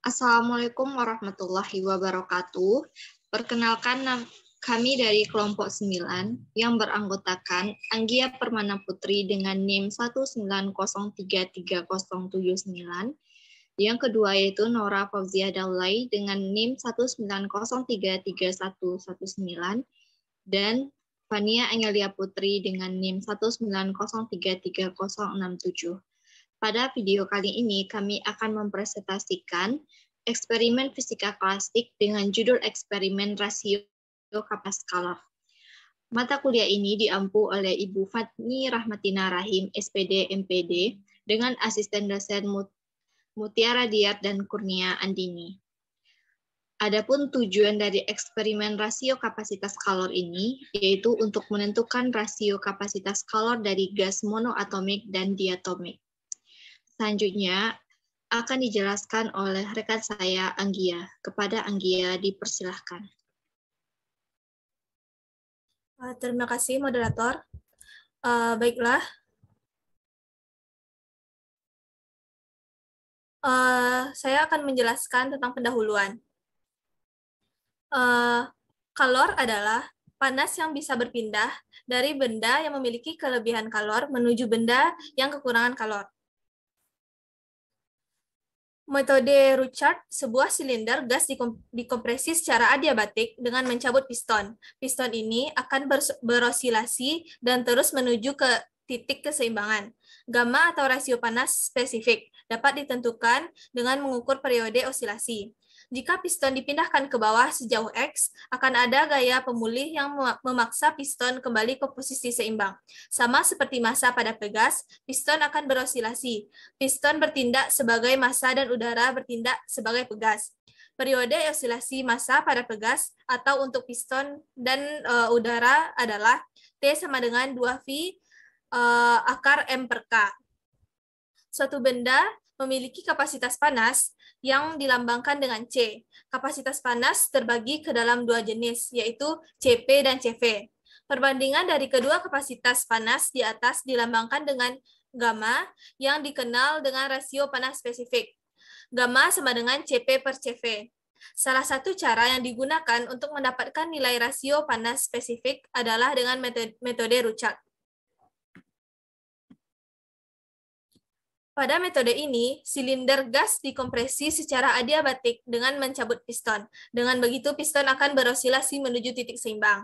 Assalamualaikum warahmatullahi wabarakatuh. Perkenalkan kami dari kelompok 9 yang beranggotakan Anggia Permana Putri dengan NIM 1903379. Yang kedua yaitu Nora Fauzia Daulay dengan NIM 1903319 dan Fania Angelia Putri dengan NIM 190336067. Pada video kali ini, kami akan mempresentasikan eksperimen fisika klasik dengan judul eksperimen rasio kapas scalar. Mata kuliah ini diampu oleh Ibu Fatni Rahmatina Rahim, SPD, MPD, dengan asisten dosen Mutiara Diat dan Kurnia Andini. Adapun tujuan dari eksperimen rasio kapasitas kalor ini, yaitu untuk menentukan rasio kapasitas kalor dari gas monoatomik dan diatomik. Selanjutnya akan dijelaskan oleh rekan saya, Anggia. Kepada Anggia, dipersilahkan. Terima kasih, moderator. Baiklah. Saya akan menjelaskan tentang pendahuluan. Kalor adalah panas yang bisa berpindah dari benda yang memiliki kelebihan kalor menuju benda yang kekurangan kalor. Metode Ruchard, sebuah silinder gas dikompresi secara adiabatik dengan mencabut piston. Piston ini akan berosilasi dan terus menuju ke titik keseimbangan. Gamma atau rasio panas spesifik dapat ditentukan dengan mengukur periode osilasi. Jika piston dipindahkan ke bawah sejauh X, akan ada gaya pemulih yang memaksa piston kembali ke posisi seimbang. Sama seperti massa pada pegas, piston akan berosilasi. Piston bertindak sebagai massa dan udara bertindak sebagai pegas. Periode osilasi massa pada pegas atau untuk piston dan udara adalah T sama dengan 2V akar M per K. Suatu benda memiliki kapasitas panas yang dilambangkan dengan C. Kapasitas panas terbagi ke dalam dua jenis, yaitu Cp dan Cv. Perbandingan dari kedua kapasitas panas di atas dilambangkan dengan gamma yang dikenal dengan rasio panas spesifik. Gamma sama dengan Cp per Cv. Salah satu cara yang digunakan untuk mendapatkan nilai rasio panas spesifik adalah dengan metode Ruchard. Pada metode ini, silinder gas dikompresi secara adiabatik dengan mencabut piston. Dengan begitu, piston akan berosilasi menuju titik seimbang.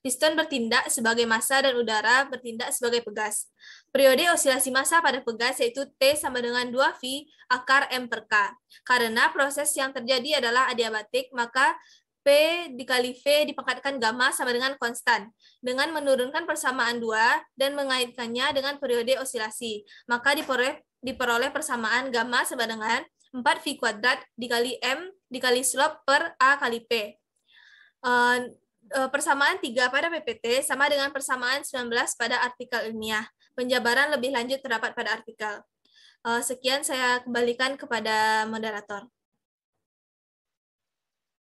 Piston bertindak sebagai massa dan udara bertindak sebagai pegas. Periode osilasi massa pada pegas yaitu T sama dengan 2V akar M per K. Karena proses yang terjadi adalah adiabatik, maka P dikali V dipangkatkan gamma sama dengan konstan. Dengan menurunkan persamaan 2 dan mengaitkannya dengan periode osilasi, maka diperoleh persamaan gamma sama dengan 4V kuadrat dikali M dikali slope per A kali P. Persamaan 3 pada PPT sama dengan persamaan 19 pada artikel ilmiah. Penjabaran lebih lanjut terdapat pada artikel. Sekian saya kembalikan kepada moderator.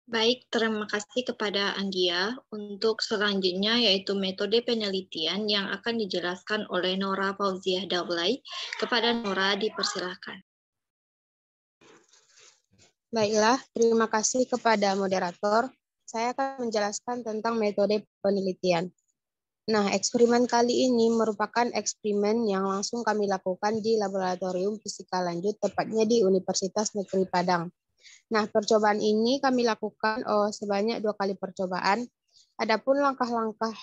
Baik, terima kasih kepada Anggia. Untuk selanjutnya yaitu metode penelitian yang akan dijelaskan oleh Nora Fauzia Daulay. Kepada Nora dipersilahkan. Baiklah, terima kasih kepada moderator. Saya akan menjelaskan tentang metode penelitian. Nah, eksperimen kali ini merupakan eksperimen yang langsung kami lakukan di Laboratorium Fisika Lanjut, tepatnya di Universitas Negeri Padang. Nah, percobaan ini kami lakukan sebanyak 2 kali percobaan. Adapun langkah-langkah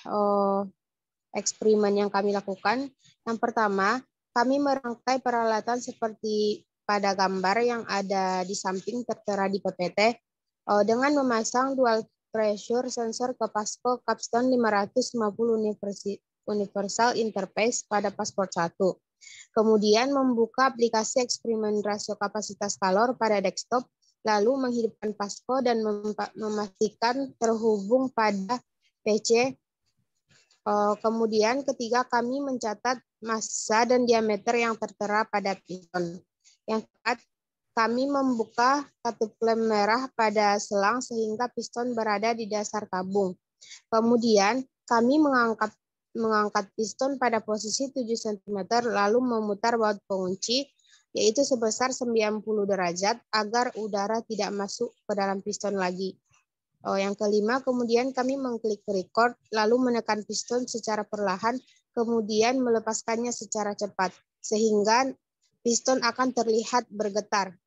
eksperimen yang kami lakukan, yang pertama, kami merangkai peralatan seperti pada gambar yang ada di samping tertera di PPT dengan memasang dual pressure sensor ke Pasco Capstone 550 Universal Interface pada pasport 1. Kemudian membuka aplikasi eksperimen rasio kapasitas kalor pada desktop, lalu menghidupkan Pasco dan memastikan terhubung pada PC. Kemudian ketiga, kami mencatat massa dan diameter yang tertera pada piston. Yang keempat, kami membuka katup lem merah pada selang sehingga piston berada di dasar tabung. Kemudian kami mengangkat piston pada posisi 7 cm lalu memutar baut pengunci, yaitu sebesar 90 derajat agar udara tidak masuk ke dalam piston lagi. Yang kelima, kemudian kami mengklik record, lalu menekan piston secara perlahan, kemudian melepaskannya secara cepat, sehingga piston akan terlihat bergetar.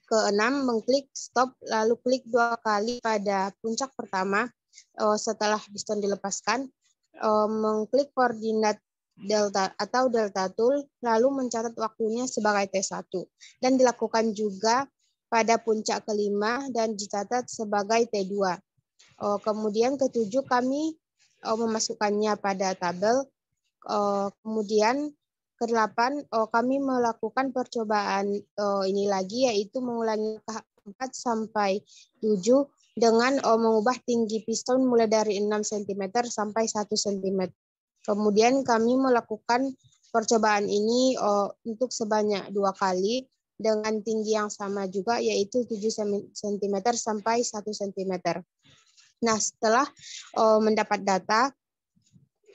Keenam, mengklik stop, lalu klik 2 kali pada puncak pertama setelah piston dilepaskan, mengklik koordinat delta atau delta tool, lalu mencatat waktunya sebagai T1, dan dilakukan juga pada puncak kelima dan dicatat sebagai T2. Kemudian ketujuh, kami memasukkannya pada tabel. Kemudian ke-8, kami melakukan percobaan ini lagi, yaitu mengulangi tahap 4 sampai 7 dengan mengubah tinggi piston mulai dari 6 cm sampai 1 cm. Kemudian kami melakukan percobaan ini untuk sebanyak 2 kali dengan tinggi yang sama juga, yaitu 7 cm sampai 1 cm. Nah, setelah mendapat data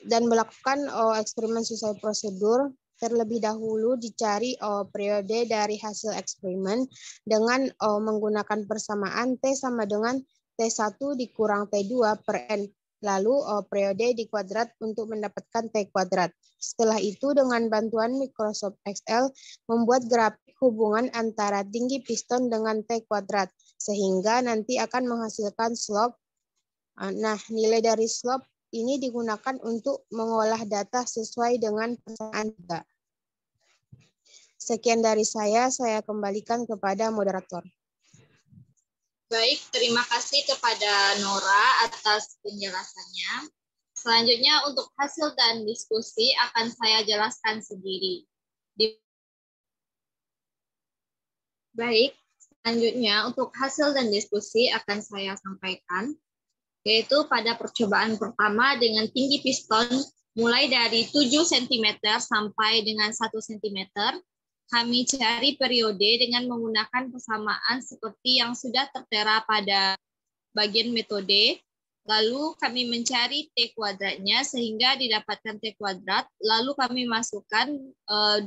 dan melakukan eksperimen sesuai prosedur, terlebih dahulu dicari periode dari hasil eksperimen dengan menggunakan persamaan T sama dengan T1 dikurang T2 per N. Lalu periode di kuadrat untuk mendapatkan T kuadrat. Setelah itu dengan bantuan Microsoft Excel membuat grafik hubungan antara tinggi piston dengan T kuadrat, sehingga nanti akan menghasilkan slope. Nah, nilai dari slope ini digunakan untuk mengolah data sesuai dengan persamaan juga. Sekian dari saya kembalikan kepada moderator. Baik, terima kasih kepada Nora atas penjelasannya. Selanjutnya untuk hasil dan diskusi akan saya jelaskan sendiri. Baik, selanjutnya untuk hasil dan diskusi akan saya sampaikan, yaitu pada percobaan pertama dengan tinggi piston mulai dari 7 cm sampai dengan 1 cm, kami cari periode dengan menggunakan persamaan seperti yang sudah tertera pada bagian metode. Lalu kami mencari T kuadratnya sehingga didapatkan T kuadrat. Lalu kami masukkan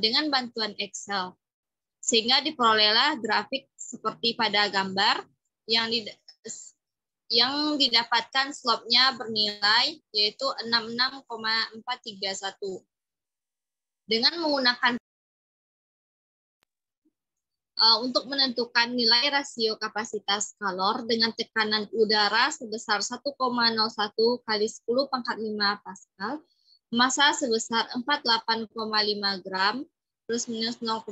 dengan bantuan Excel. Sehingga diperolehlah grafik seperti pada gambar yang didapatkan slope-nya bernilai yaitu 66,431. Dengan menggunakan untuk menentukan nilai rasio kapasitas kalor dengan tekanan udara sebesar 1,01 kali 10 pangkat 5 Pascal, massa sebesar 48,5 gram plus minus 0,6,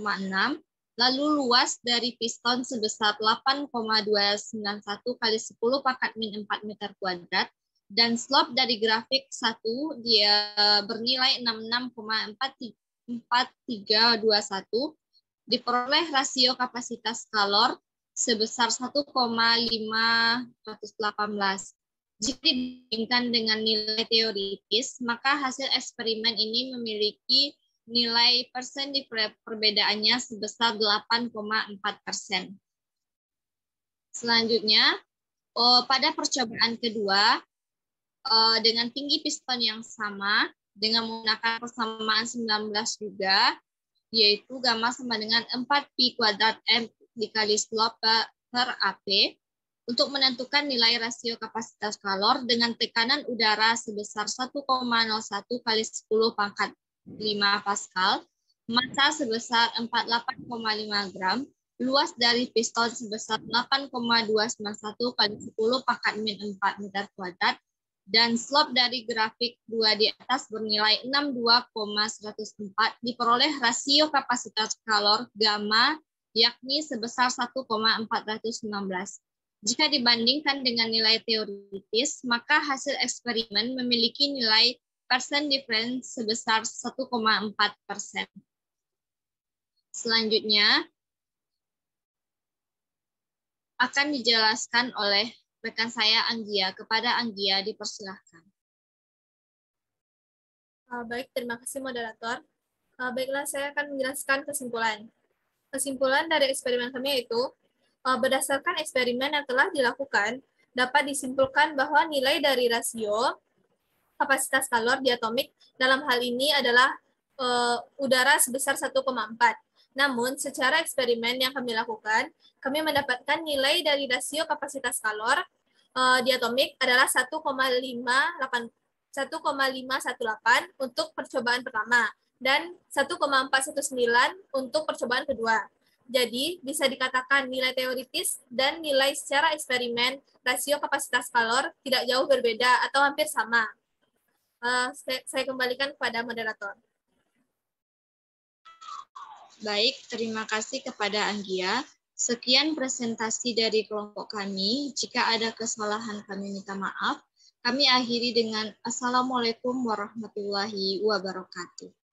lalu luas dari piston sebesar 8,291 kali 10 pangkat min 4 meter kuadrat, dan slope dari grafik 1 dia bernilai 66,4321, diperoleh rasio kapasitas kalor sebesar 1,518. Jika dibandingkan dengan nilai teoritis, maka hasil eksperimen ini memiliki nilai persen di perbedaannya sebesar 8,4%. Selanjutnya, pada percobaan kedua, dengan tinggi piston yang sama, dengan menggunakan persamaan 19 juga, yaitu gamma sama dengan 4pi kuadrat M dikali slope per AP, untuk menentukan nilai rasio kapasitas kalor dengan tekanan udara sebesar 1,01 kali 10 pangkat 5 Pascal, massa sebesar 48,5 gram, luas dari piston sebesar 8,291 kali 10 pangkat min 4 meter kuadrat, dan slope dari grafik 2 di atas bernilai 62,104, diperoleh rasio kapasitas kalor gamma yakni sebesar 1,419. Jika dibandingkan dengan nilai teoritis, maka hasil eksperimen memiliki nilai persen difference sebesar 1,4%. Selanjutnya akan dijelaskan oleh rekan saya Anggia. Kepada Anggia dipersilahkan. Baik, terima kasih moderator. Baiklah, saya akan menjelaskan kesimpulan. Kesimpulan dari eksperimen kami yaitu, berdasarkan eksperimen yang telah dilakukan, dapat disimpulkan bahwa nilai dari rasio kapasitas kalor diatomik dalam hal ini adalah udara sebesar 1,4. Namun, secara eksperimen yang kami lakukan, kami mendapatkan nilai dari rasio kapasitas kalor diatomik adalah 1,518 untuk percobaan pertama dan 1,419 untuk percobaan kedua. Jadi, bisa dikatakan nilai teoritis dan nilai secara eksperimen rasio kapasitas kalor tidak jauh berbeda atau hampir sama. Saya kembalikan kepada moderator. Baik, terima kasih kepada Anggia. Sekian presentasi dari kelompok kami. Jika ada kesalahan kami minta maaf. Kami akhiri dengan Assalamualaikum warahmatullahi wabarakatuh.